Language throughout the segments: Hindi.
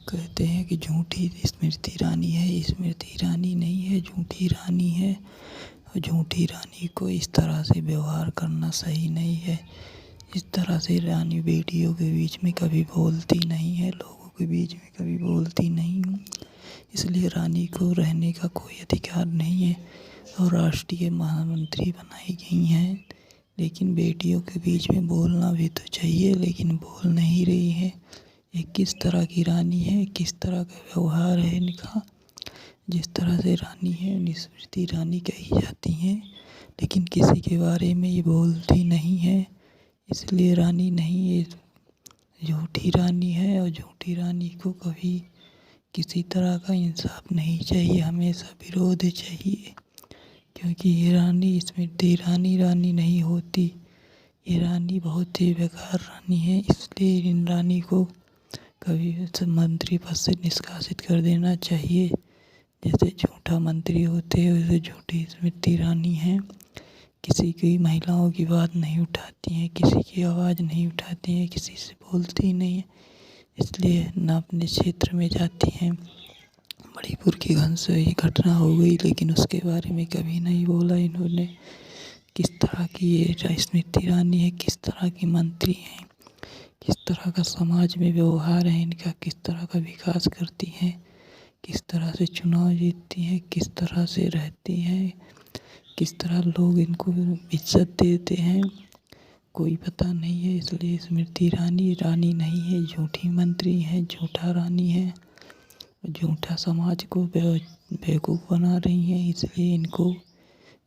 कहते हैं कि झूठी स्मृति ईरानी है। स्मृति ईरानी नहीं है, झूठी रानी है। और झूठी रानी को इस तरह से व्यवहार करना सही नहीं है। इस तरह से रानी बेटियों के बीच में कभी बोलती नहीं है, लोगों के बीच में कभी बोलती नहीं हूँ। इसलिए रानी को रहने का कोई अधिकार नहीं है और राष्ट्रीय महामंत्री बनाई गई हैं। लेकिन बेटियों के बीच में बोलना भी तो चाहिए, लेकिन बोल नहीं रही है। ये किस तरह की रानी है, किस तरह का व्यवहार है इनका। जिस तरह से रानी है स्मृति ईरानी कही जाती हैं, लेकिन किसी के बारे में ये बोलती नहीं है। इसलिए रानी नहीं, ये झूठी रानी है। और झूठी रानी को कभी किसी तरह का इंसाफ नहीं चाहिए, हमेशा विरोध चाहिए। क्योंकि ये रानी स्मृति ईरानी रानी नहीं होती, ये रानी बहुत ही बेकार रानी है। इसलिए इन रानी को कभी मंत्री पद से निष्कासित कर देना चाहिए। जैसे झूठा मंत्री होते हैं वैसे झूठी स्मृति ईरानी हैं। किसी की महिलाओं की बात नहीं उठाती हैं, किसी की आवाज़ नहीं उठाती हैं, किसी से बोलती नहीं है। इसलिए ना अपने क्षेत्र में जाती हैं। मणिपुर की घंस ये घटना हो गई, लेकिन उसके बारे में कभी नहीं बोला इन्होंने। किस तरह की ये स्मृति ईरानी है, किस तरह की मंत्री हैं, किस तरह का समाज में व्यवहार है इनका, किस तरह का विकास करती हैं, किस तरह से चुनाव जीतती हैं, किस तरह से रहती हैं, किस तरह लोग इनको इज्जत देते हैं, कोई पता नहीं है। इसलिए स्मृति ईरानी रानी नहीं है, झूठी मंत्री है, झूठा रानी है, झूठा समाज को बेवकूफ़ बना रही हैं। इसलिए इनको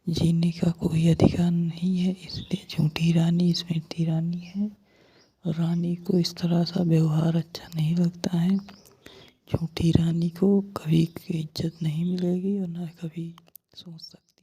जीने का कोई अधिकार नहीं है। इसलिए झूठी रानी स्मृति ईरानी है। और रानी को इस तरह सा व्यवहार अच्छा नहीं लगता है। झूठी रानी को कभी इज्जत नहीं मिलेगी और ना कभी सोच सकते।